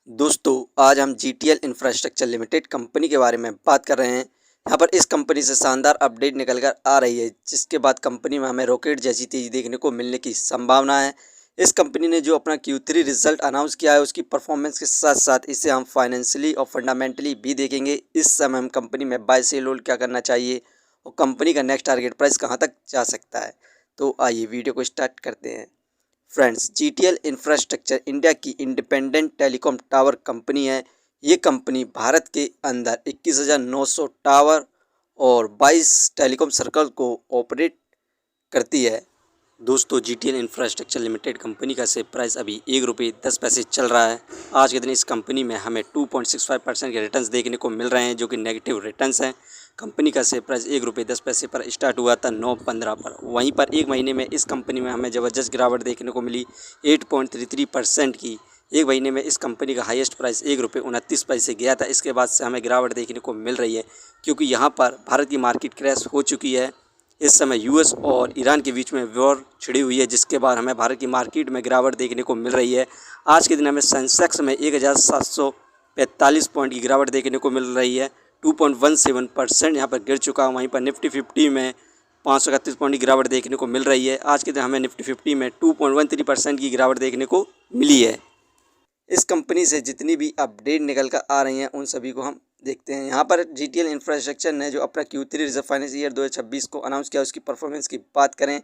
दोस्तों आज हम जीटीएल इंफ्रास्ट्रक्चर लिमिटेड कंपनी के बारे में बात कर रहे हैं। यहाँ पर इस कंपनी से शानदार अपडेट निकल कर आ रही है, जिसके बाद कंपनी में हमें रॉकेट जैसी तेज़ी देखने को मिलने की संभावना है। इस कंपनी ने जो अपना Q3 रिजल्ट अनाउंस किया है, उसकी परफॉर्मेंस के साथ साथ इसे हम फाइनेंशियली और फंडामेंटली भी देखेंगे। इस समय हम कंपनी में बाय सेल होल्ड क्या करना चाहिए और कंपनी का नेक्स्ट टारगेट प्राइस कहाँ तक जा सकता है। तो आइए वीडियो को स्टार्ट करते हैं। फ्रेंड्स, जीटीएल इंफ्रास्ट्रक्चर इंडिया की इंडिपेंडेंट टेलीकॉम टावर कंपनी है। ये कंपनी भारत के अंदर 21,900 टावर और 22 टेलीकॉम सर्कल को ऑपरेट करती है। दोस्तों, जीटीएल इंफ्रास्ट्रक्चर लिमिटेड कंपनी का शेयर प्राइस अभी ₹1.10 चल रहा है। आज के दिन इस कंपनी में हमें 2.65% के रिटर्न्स देखने को मिल रहे हैं, जो कि नेगेटिव रिटर्न्स हैं। कंपनी का शेयर प्राइस ₹1.10 पर स्टार्ट हुआ था 9/15 पर। वहीं पर एक महीने में इस कंपनी में हमें ज़बरदस्त गिरावट देखने को मिली 8.33% की। एक महीने में इस कंपनी का हाईएस्ट प्राइस ₹1.29 गया था। इसके बाद से हमें गिरावट देखने को मिल रही है, क्योंकि यहाँ पर भारत की मार्केट क्रैश हो चुकी है। इस समय यूएस और ईरान के बीच में वॉर छिड़ी हुई है, जिसके बाद हमें भारत की मार्केट में गिरावट देखने को मिल रही है। आज के दिन हमें सेंसेक्स में 1745 पॉइंट की गिरावट देखने को मिल रही है। 2.17% यहाँ पर गिर चुका है। वहीं पर निफ्टी 50 में 531 पॉइंट की गिरावट देखने को मिल रही है। आज के दिन हमें निफ्टी 50 में 2.13% की गिरावट देखने को मिली है। इस कंपनी से जितनी भी अपडेट निकल कर आ रही हैं, उन सभी को हम देखते हैं। यहाँ पर जीटीएल इंफ्रास्ट्रक्चर ने जो अपना Q3 रिजर्व फाइनेंस ईयर 2026 को अनाउंस किया, उसकी परफॉर्मेंस की बात करें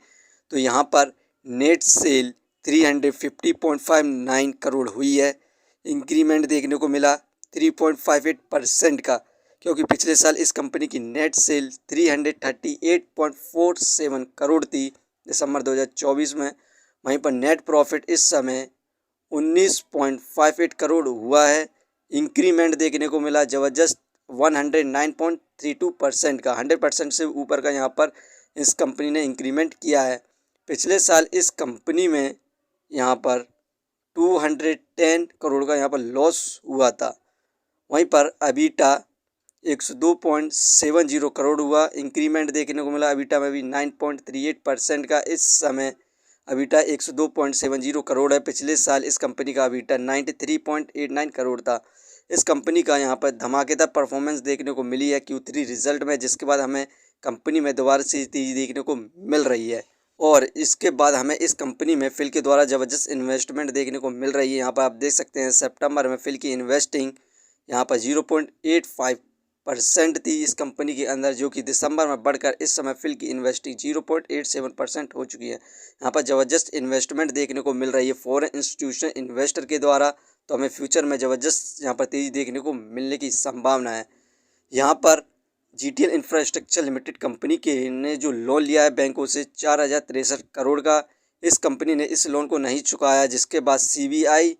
तो यहाँ पर नेट सेल 350.59 करोड़ हुई है। इंक्रीमेंट देखने को मिला 3.58% का, क्योंकि पिछले साल इस कंपनी की नेट सेल 338.47 करोड़ थी दिसंबर 2024 में। वहीं पर नेट प्रॉफिट इस समय 19.58 करोड़ हुआ है। इंक्रीमेंट देखने को मिला ज़बरदस्त 109.32% का, 100% से ऊपर का यहाँ पर इस कंपनी ने इंक्रीमेंट किया है। पिछले साल इस कंपनी में यहाँ पर 210 करोड़ का यहाँ पर लॉस हुआ था। वहीं पर अबीटा 102.70 करोड़ हुआ। इंक्रीमेंट देखने को मिला अबीटा में भी 9.38% का। इस समय अबीटा 102.70 करोड़ है। पिछले साल इस कंपनी का अबीटा 93.89 करोड़ था। इस कंपनी का यहाँ पर धमाकेदार परफॉर्मेंस देखने को मिली है Q3 रिजल्ट में, जिसके बाद हमें कंपनी में दोबारा से तेज़ी देखने को मिल रही है। और इसके बाद हमें इस कंपनी में फिल के द्वारा ज़बरदस्त इन्वेस्टमेंट देखने को मिल रही है। यहाँ पर आप देख सकते हैं सितंबर में फिल की इन्वेस्टिंग यहाँ पर 0.85% थी इस कंपनी के अंदर, जो कि दिसंबर में बढ़कर इस समय फिल की इन्वेस्टिंग 0.87% हो चुकी है। यहाँ पर ज़बरदस्त इन्वेस्टमेंट देखने को मिल रही है फॉरेन इंस्टीट्यूशनल इन्वेस्टर के द्वारा। तो हमें फ्यूचर में ज़बरदस्त यहाँ पर तेज़ी देखने को मिलने की संभावना है। यहाँ पर जीटीएल इंफ्रास्ट्रक्चर लिमिटेड कंपनी के ने जो लोन लिया है बैंकों से 4,063 करोड़ का, इस कंपनी ने इस लोन को नहीं चुकाया, जिसके बाद सीबीआई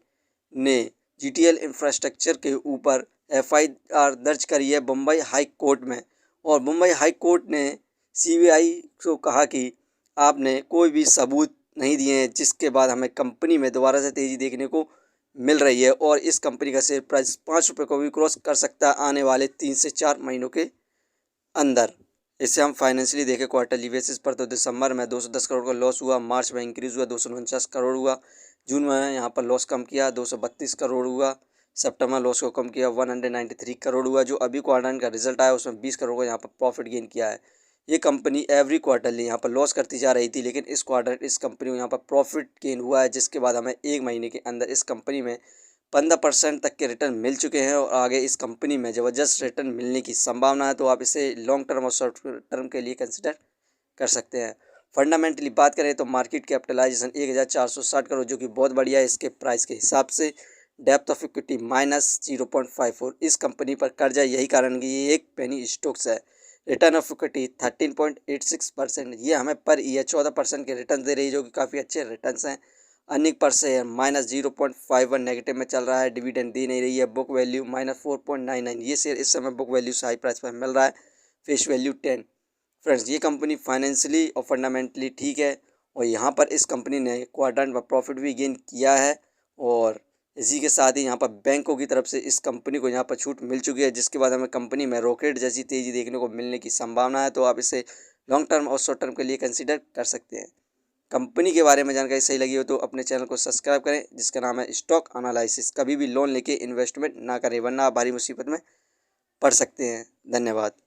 ने जीटीएल इंफ्रास्ट्रक्चर के ऊपर एफआईआर दर्ज करी है बम्बई हाई कोर्ट में। और मुंबई हाई कोर्ट ने सीबीआई को कहा कि आपने कोई भी सबूत नहीं दिए हैं, जिसके बाद हमें कंपनी में दोबारा से तेज़ी देखने को मिल रही है। और इस कंपनी का शेयर प्राइस 5 रुपये को भी क्रॉस कर सकता है आने वाले 3 से 4 महीनों के अंदर। इसे हम फाइनेंशियली देखें क्वार्टरली बेसिस पर तो दिसंबर में 210 करोड़ का लॉस हुआ, मार्च में इंक्रीज़ हुआ 249 करोड़ हुआ, जून में यहाँ पर लॉस कम किया 232 करोड़ हुआ, सितंबर लॉस को कम किया 193 करोड़ हुआ। जो अभी क्वार्टर का रिजल्ट आया उसमें 20 करोड़ का यहाँ पर प्रॉफिट गेन किया है। ये कंपनी एवरी क्वार्टरली यहाँ पर लॉस करती जा रही थी, लेकिन इस क्वार्टर इस कंपनी को यहाँ पर प्रॉफिट गेन हुआ है, जिसके बाद हमें एक महीने के अंदर इस कंपनी में 15% तक के रिटर्न मिल चुके हैं और आगे इस कंपनी में ज़बरदस्त रिटर्न मिलने की संभावना है। तो आप इसे लॉन्ग टर्म और शॉर्ट टर्म के लिए कंसिडर कर सकते हैं। फंडामेंटली बात करें तो मार्केट कैपिटलाइजेशन 1,460 करोड़, जो कि बहुत बढ़िया है इसके प्राइस के हिसाब से। Depth of equity -0.54। इस कंपनी पर कर्जा, यही कारण कि ये एक पेनी स्टॉक्स है। Return of equity 13.86%। ये हमें पर ईयर 14% के रिटर्न दे रही है, जो कि काफ़ी अच्छे रिटर्न्स हैं। अर्निंग पर शेयर -0.51 नेगेटिव में चल रहा है। डिविडेंड दे नहीं रही है। Book value -4.99। ये शेयर इस समय बुक वैल्यू से हाई प्राइस पर मिल रहा है। Face value 10। फ्रेंड्स, ये कंपनी फाइनेंशियली और फंडामेंटली ठीक है और यहाँ पर इस कंपनी ने क्वार्टर में प्रॉफिट भी गेन किया है। और इसी के साथ ही यहाँ पर बैंकों की तरफ से इस कंपनी को यहाँ पर छूट मिल चुकी है, जिसके बाद हमें कंपनी में रॉकेट जैसी तेज़ी देखने को मिलने की संभावना है। तो आप इसे लॉन्ग टर्म और शॉर्ट टर्म के लिए कंसिडर कर सकते हैं। कंपनी के बारे में जानकारी सही लगी हो तो अपने चैनल को सब्सक्राइब करें, जिसका नाम है स्टॉक एनालिसिस। कभी भी लोन लेके इन्वेस्टमेंट ना करें, वरना आप भारी मुसीबत में पड़ सकते हैं। धन्यवाद।